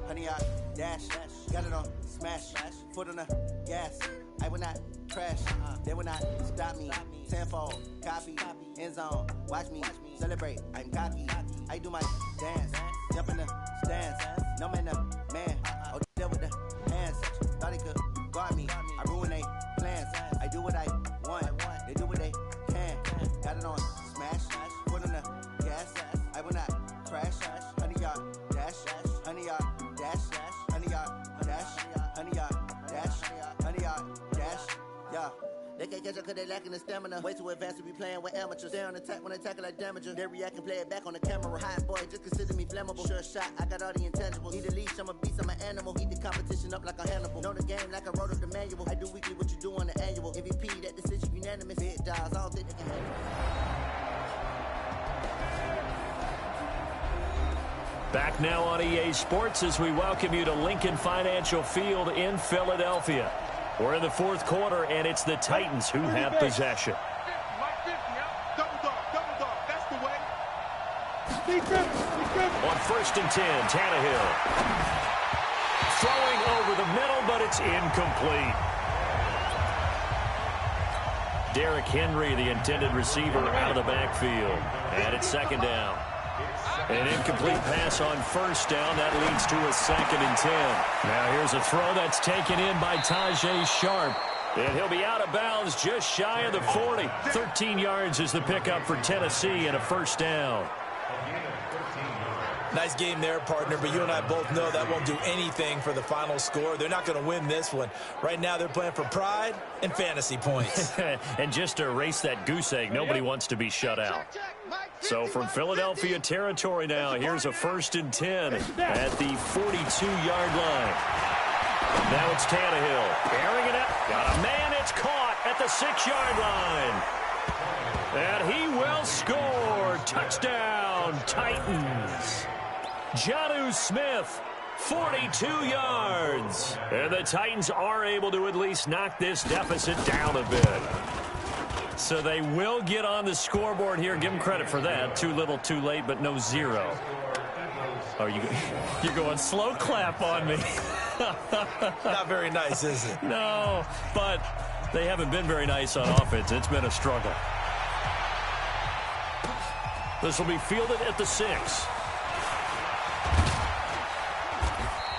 100 yard dash. Got it on smash. Foot on the gas. I will not crash. They will not stop me. Tenfold, copy, end zone. Watch me celebrate. I'm cocky. I do my dance. Jump in the stands. No man, man. Oh, deal with the hands. Thought he could guard me. I ruin they plans. I do what I want. They do what they can. Got it on smash. Foot on the gas. I will not crash. 100 yard dash. 100 yard dash. 100 yard dash. 100 yard dash. 100 yard dash. Yeah. They can't catch up cause they lacking the stamina. Way too advanced to be playing with amateurs. They on attack when they tackle like damager. They react and play it back on the camera. Hot boy, just consider me flammable. Sure shot, I got all the intangibles. Need a leash, I'm a beast, I'm an animal. Eat the competition up like a Hannibal. Know the game like I wrote up the manual. I do weekly what you do on the annual. MVP, that decision unanimous. Big dogs, I don't think they can handle it. Back now on EA Sports as we welcome you to Lincoln Financial Field in Philadelphia. We're in the fourth quarter, and it's the Titans who have possession. Double dog, that's the way. On 1st and 10, Tannehill. Throwing over the middle, but it's incomplete. Derrick Henry, the intended receiver, out of the backfield. And it's 2nd down. An incomplete pass on 1st down. That leads to a 2nd and 10. Now here's a throw that's taken in by Tajay Sharp. And he'll be out of bounds just shy of the 40. 13 yards is the pickup for Tennessee and a 1st down. Nice game there, partner, but you and I both know that won't do anything for the final score. They're not going to win this one. Right now they're playing for pride and fantasy points. And just to erase that goose egg, nobody wants to be shut out. So from Philadelphia territory now, here's a 1st and 10 at the 42-yard line. Now it's Tannehill. Airing it up. Got a man. It's caught at the 6-yard line. And he will score. Touchdown, Titans. Jonnu Smith, 42 yards. And the Titans are able to at least knock this deficit down a bit. So they will get on the scoreboard here. Give them credit for that. Too little, too late, but no 0. Oh, you're going slow clap on me. Not very nice, is it? No, but they haven't been very nice on offense. It's been a struggle. This will be fielded at the 6.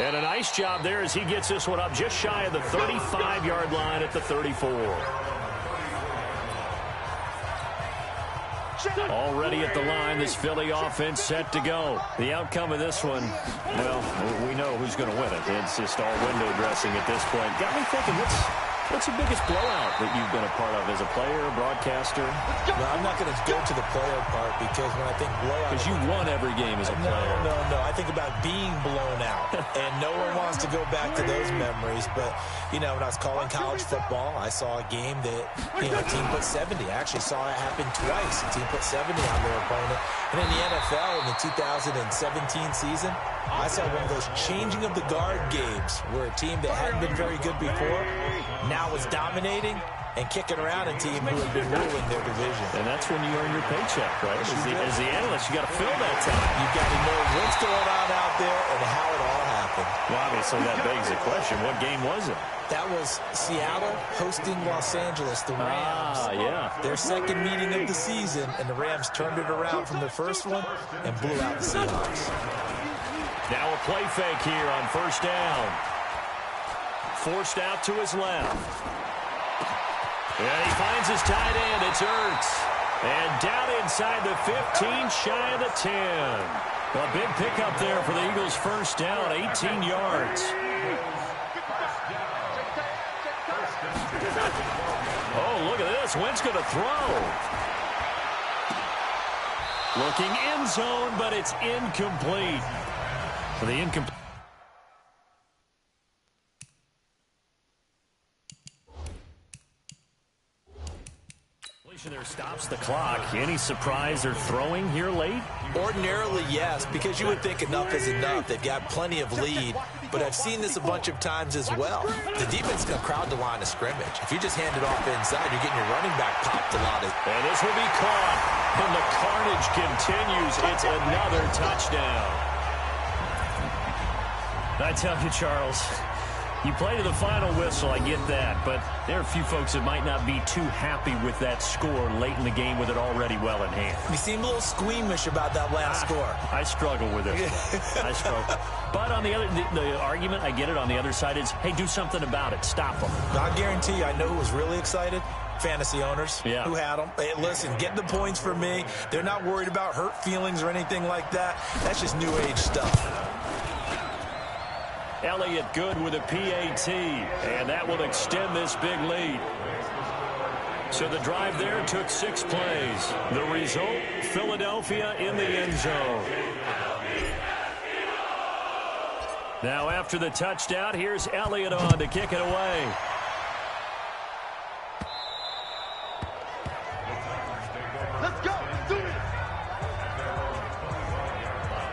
And a nice job there as he gets this one up just shy of the 35-yard line at the 34. Already at the line, this Philly offense set to go. The outcome of this one, well, we know who's going to win it. It's just all window dressing at this point. Got me thinking, what's the biggest blowout that you've been a part of as a player, broadcaster? No, I'm not going to go to the player part because when I think blowout... Because you won every game as a player. No. I think about being blown out. And no one wants to go back to those memories. But, when I was calling college football, I saw a game that, a team put 70. I actually saw it happen twice. A team put 70 on their opponent. And in the NFL, in the 2017 season, I saw one of those changing of the guard games where a team that hadn't been very good before now was dominating and kicking around a team who had been ruling their division. And that's when you earn your paycheck, right? As the analyst, you got to fill that time. You've got to know what's going on out there and how it all happened. Well, obviously, that begs the question, what game was it? That was Seattle hosting Los Angeles, the Rams. Yeah. Their second meeting of the season, and the Rams turned it around from their first one and blew out the Seahawks. Now a play fake here on 1st down. Forced out to his left. And he finds his tight end. It's Ertz. And down inside the 15, shy of the 10. A big pickup there for the Eagles' 1st down, 18 yards. Oh, look at this. Wentz going to throw. Looking end zone, but it's incomplete. So the incomplete. There stops the clock. Any surprise they're throwing here late? Ordinarily, yes, because you would think enough is enough. They've got plenty of lead, but I've seen this a bunch of times as well. The defense is going to crowd the line of scrimmage. If you just hand it off inside, you're getting your running back popped a lot. And this will be caught, and the carnage continues. It's another touchdown. I tell you, Charles, you play to the final whistle, I get that, but there are a few folks that might not be too happy with that score late in the game with it already well in hand. You seem a little squeamish about that last score. I struggle with this one. I struggle. But on the other, the argument, I get it, on the other side is, hey, do something about it. Stop them. I guarantee you, I know who was really excited. Fantasy owners who had them. Hey, listen, get the points for me. They're not worried about hurt feelings or anything like that. That's just new age stuff. Elliott good with a PAT, and that will extend this big lead. So the drive there took 6 plays. The result, Philadelphia in the end zone. Now after the touchdown, here's Elliott on to kick it away. Let's go. Let's do it.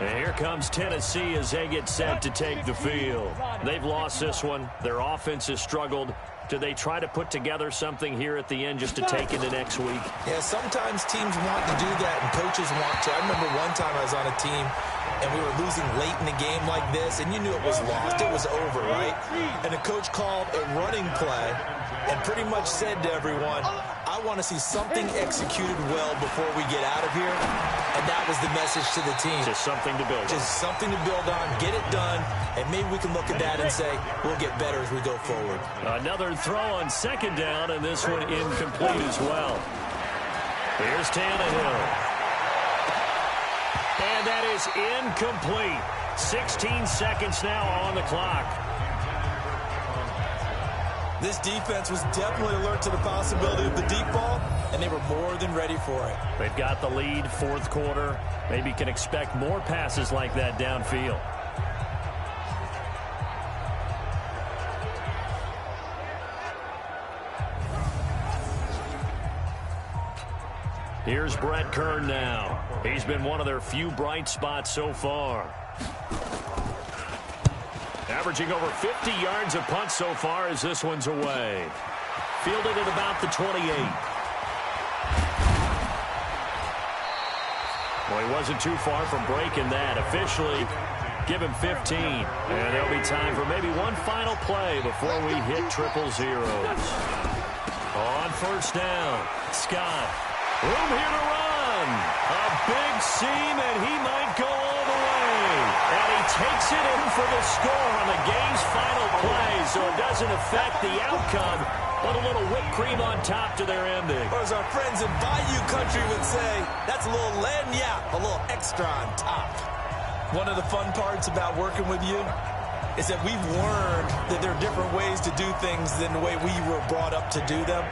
And here comes Tennessee as they get set to take the field. They've lost this one. Their offense has struggled. Do they try to put together something here at the end just to take into next week? Yeah, sometimes teams want to do that and coaches want to. I remember one time I was on a team and we were losing late in the game like this, and you knew it was lost. It was over, right? And the coach called a running play and pretty much said to everyone, I want to see something executed well before we get out of here. And that was the message to the team. Just something to build on. Just something to build on, get it done, and maybe we can look at that and say, we'll get better as we go forward. Another throw on second down, and this one incomplete as well. Here's Tannehill. And that is incomplete. 16 seconds now on the clock. This defense was definitely alert to the possibility of the deep ball, and they were more than ready for it. They've got the lead, fourth quarter. Maybe can expect more passes like that downfield. Here's Brett Kern now. He's been one of their few bright spots so far. Averaging over 50 yards a punt so far as this one's away. Fielded at about the 28. Well, he wasn't too far from breaking that. Officially, give him 15. And there'll be time for maybe one final play before we hit triple zeros. On first down, Scott. Room here to run. A big seam, and he might go all the way. And he takes it in for the score on the game's final play, so it doesn't affect the outcome, but a little whipped cream on top to their ending. Or as our friends in Bayou Country would say, that's a little lagniappe, a little extra on top. One of the fun parts about working with you is that we've learned that there are different ways to do things than the way we were brought up to do them.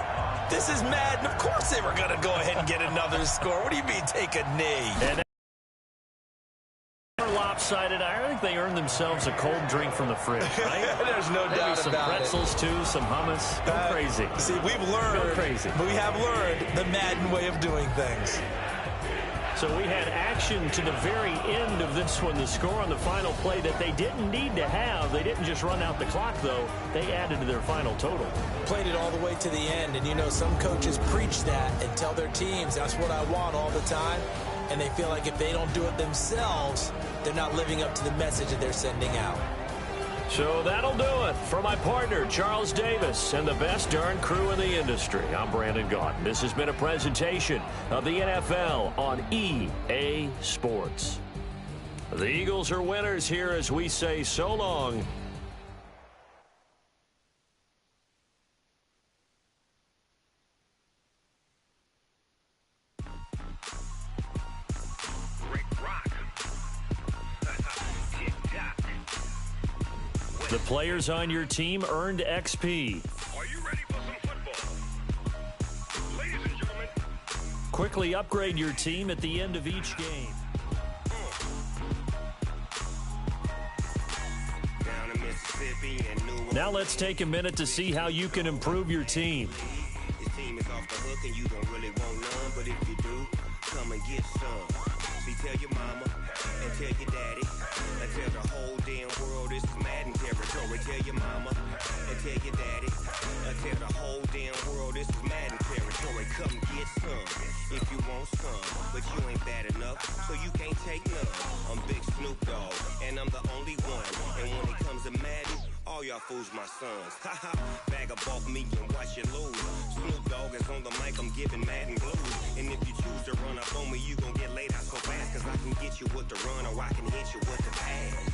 This is Madden. Of course they were going to go ahead and get another score. What do you mean take a knee? And lopsided. I think they earned themselves a cold drink from the fridge, right? There's no Maybe doubt some about pretzels, too, some hummus. Go crazy. See, we've learned. Go crazy. We have learned the Madden way of doing things. So we had action to the very end of this one, the score on the final play that they didn't need to have. They didn't just run out the clock, though. They added to their final total. Played it all the way to the end, and you know some coaches preach that and tell their teams, that's what I want all the time, and they feel like if they don't do it themselves, they're not living up to the message that they're sending out. So that'll do it for my partner, Charles Davis, and the best darn crew in the industry. I'm Brandon Gaudin. This has been a presentation of the NFL on EA Sports. The Eagles are winners here as we say so long. The players on your team earned XP. Are you ready for some football? Ladies and gentlemen. Quickly upgrade your team at the end of each game. Now let's take a minute to see how you can improve your team. This team is off the hook and you don't really want none, but if you do, come and get some. See, tell your mama and tell your daddy and tell the whole damn world this is Madden territory. Tell your mama and tell your daddy and tell the whole damn world this is Madden territory. Come get some if you want some, but you ain't bad enough, so you can't take none. I'm Big Snoop Dogg and I'm the only one, and when it comes y'all fools my sons. Bag up off me and watch you lose. Snoop Dogg is on the mic, I'm giving Madden blues. And if you choose to run up on me, you gon' get laid out so fast. Cause I can get you with the run or I can hit you with the pass.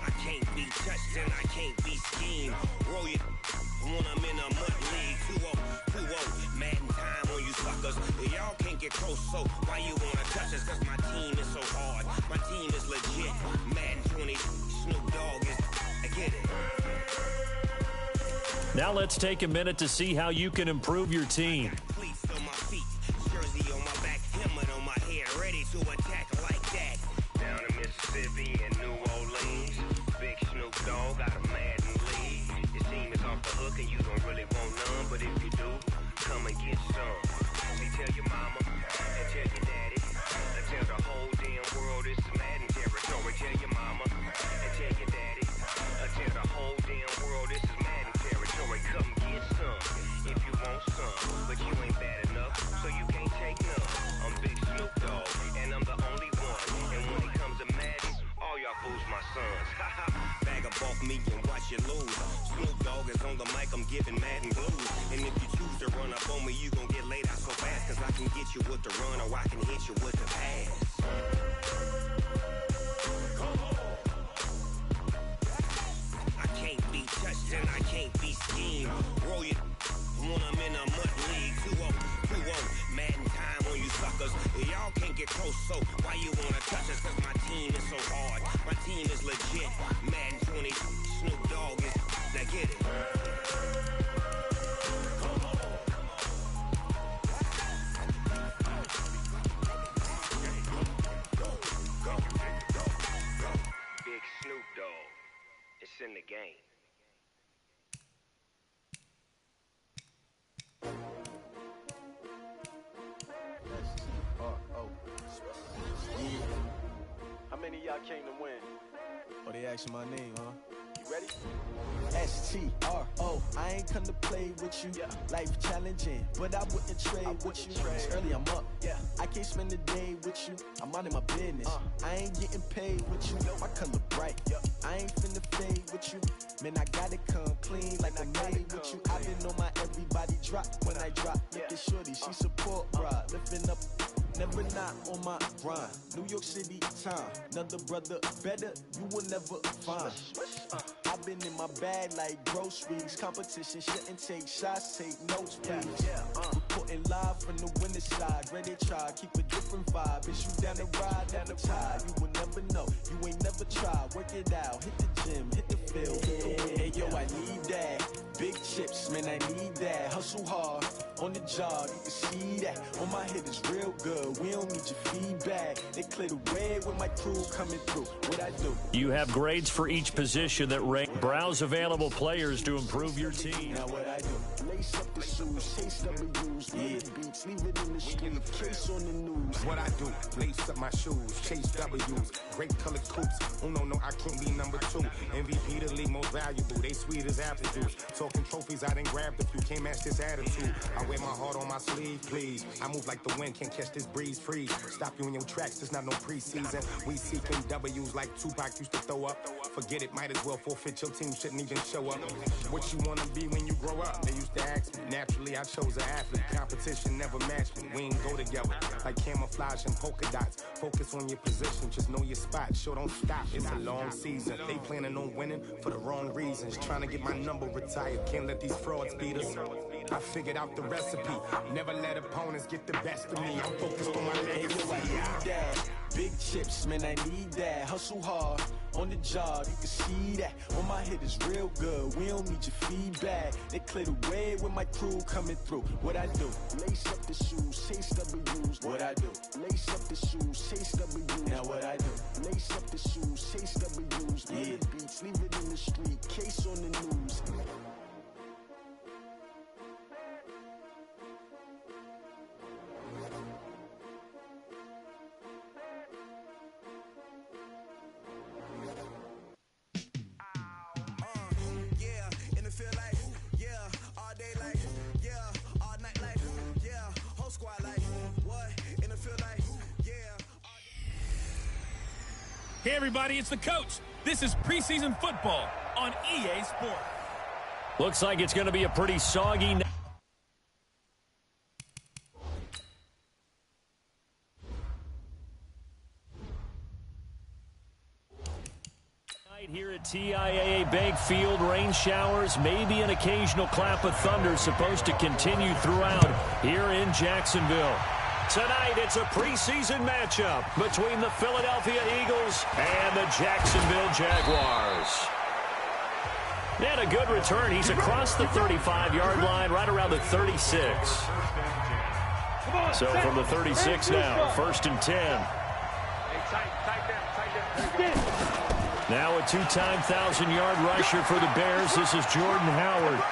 I can't be touched and I can't be schemed. Roll you when I'm in a mud league. 2-0, Madden time on you suckers. Y'all can't get close, so why you wanna touch us? Cause my team is so hard, my team is legit. Madden 20, Snoop Dogg is, I get it. Now let's take a minute to see how you can improve your team. Cleats on my feet, jersey on my back, helmet on my head, ready to attack like that. Down in Mississippi and New Orleans, big Snoop Dogg got a Madden league. Your team is off the hook and you don't really want none, but if you do, come and get some. See, tell your mama and tell your daddy, and tell the whole damn world it's Madden territory. Tell your mama and tell your daddy, and tell the whole damn world this is Madden territory. Come get some if you want some, but you ain't bad enough, so you can't take none. I'm Big Snoop Dogg, and I'm the only one. And when it comes to Madden, all y'all fools my sons. Bag up off me and watch you lose. Snoop Dogg is on the mic, I'm giving Madden blues. And if you choose to run up on me, you gon' get laid out so fast. Cause I can get you with the run or I can hit you with the pass. I can't be touched and I can't be schemed. Roll you when I'm in a mud league. 2-0, Madden time on you suckers. Y'all can't get close, so why you wanna touch us? Cause my team is so hard, my team is legit. Madden 20, Snoop Dogg is, now get it. Big Snoop Dogg, it's in the game. How many of y'all came to win? Oh, they asking my name, huh? You ready? S-T-R-O, I ain't come to play with you. Life challenging, but I wouldn't trade with you. It's early, I'm up. I can't spend the day with you. I'm minding my business. I ain't getting paid with you. My color bright. I ain't finna fade with you. Man, I gotta come clean like I made with you. I been on my everybody drop when I drop. Look at shorty, she support, bruh. Lifting up. Never not on my grind. New York City time. Another brother better, you will never find. I've been in my bag like groceries. Competition shouldn't take shots, take notes, please. Reporting live from the winter side. Ready to try, keep a different vibe. Is you down the ride, down the tide? You will never know, you ain't never tried. Work it out, hit the gym, hit the field. Hey yo, I need that. Big chips, man, I need that. Hustle hard, on the job, you can see that. On my head is real good, we don't need your feedback. They clear the way with my crew coming through. What I do? You have grades for each position that rank. Browse available players to improve your team. Now what I do? Lace up the shoes, chase W's, beats, leave it in the street, case on the news. What I do? Lace up my shoes, chase W's, great colored coops. Oh no, I can't be number 2. MVP the league most valuable, they sweet as apple juice. Talking trophies, I done grabbed a few, can't match this attitude. I wear my heart on my sleeve, please. I move like the wind, can't catch this breeze, freeze. Stop you in your tracks, it's not no preseason. We seeking W's like Tupac used to throw up. Forget it, might as well forfeit, your team shouldn't even show up. What you wanna be when you grow up? They used to ask me. Naturally, I chose an athlete. Competition never matched me. We ain't go together like camouflage and polka dots. Focus on your position, just know your spot. Sure, don't stop, it's a long season. They planning on winning for the wrong reasons. Trying to get my number retired, can't let these frauds beat us. I figured out the recipe. Never let opponents get the best of me. I'm focused on my legacy. Big chips, man, I need that. Hustle hard, on the job, you can see that. On my head is real good, we don't need your feedback. They clear the way with my crew coming through. What I do? Lace up the shoes, chase W's. What I do? Lace up the shoes, chase W's. Now what I do? Lace up the shoes, chase W's. Beats, leave it in the street, case on the news. Hey, everybody, it's the coach. This is preseason football on EA Sports. Looks like it's going to be a pretty soggy night here at TIAA Bank Field. Rain showers, maybe an occasional clap of thunder supposed to continue throughout here in Jacksonville. Tonight, it's a preseason matchup between the Philadelphia Eagles and the Jacksonville Jaguars. And a good return. He's across the 35-yard line, right around the 36. So from the 36 now, 1st and 10. Now a two-time 1,000-yard rusher for the Bears. This is Jordan Howard.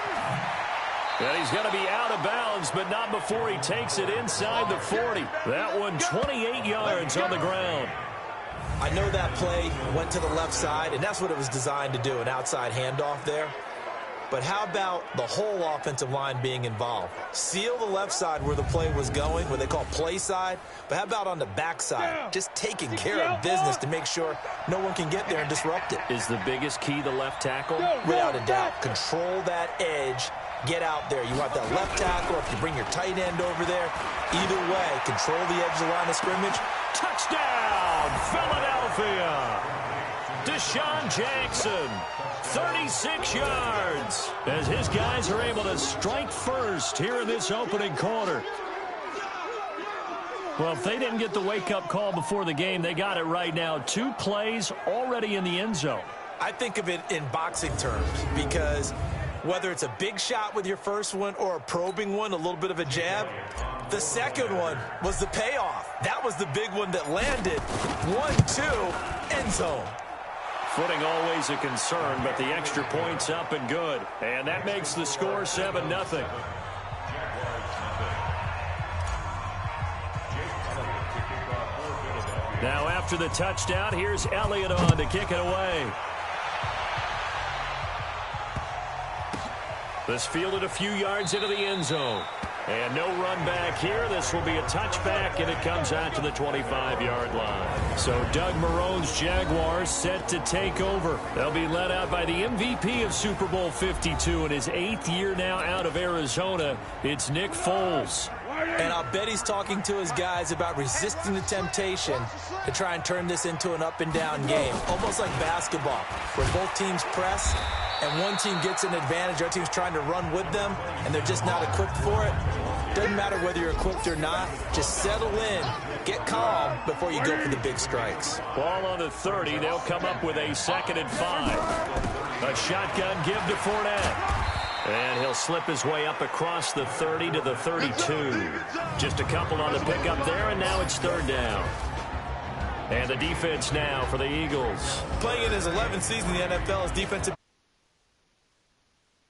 And he's going to be out of bounds, but not before he takes it inside the 40. That one 28 yards on the ground. I know that play went to the left side, and that's what it was designed to do, an outside handoff there. But how about the whole offensive line being involved? Seal the left side where the play was going, what they call play side. But how about on the backside? Just taking care of business to make sure no one can get there and disrupt it. Is the biggest key the left tackle? Without a doubt. Control that edge. Get out there. You want that left tackle, if you bring your tight end over there. Either way, control the edge of the line of scrimmage. Touchdown, Philadelphia! Deshaun Jackson, 36 yards, as his guys are able to strike first here in this opening quarter. Well, if they didn't get the wake-up call before the game, they got it right now. 2 plays already in the end zone. I think of it in boxing terms because whether it's a big shot with your first one or a probing one, a little bit of a jab, the second one was the payoff. That was the big one that landed. 1-2, end zone. Footing always a concern, but the extra point's up and good. And that makes the score 7-0. Now after the touchdown, here's Elliott on to kick it away. This fielded a few yards into the end zone. And no run back here. This will be a touchback, and it comes out to the 25-yard line. So Doug Marrone's Jaguars set to take over. They'll be led out by the MVP of Super Bowl 52 in his 8th year now out of Arizona. It's Nick Foles. And I'll bet he's talking to his guys about resisting the temptation to try and turn this into an up-and-down game. Almost like basketball, where both teams press, and one team gets an advantage, the other team's trying to run with them, and they're just not equipped for it. Doesn't matter whether you're equipped or not. Just settle in, get calm before you go for the big strikes. Ball on the 30. They'll come up with a 2nd and 5. A shotgun give to Fournette. And he'll slip his way up across the 30 to the 32. Just a couple on the pickup there, and now it's 3rd down. And the defense now for the Eagles. Playing in his 11th season in the NFL, his defensive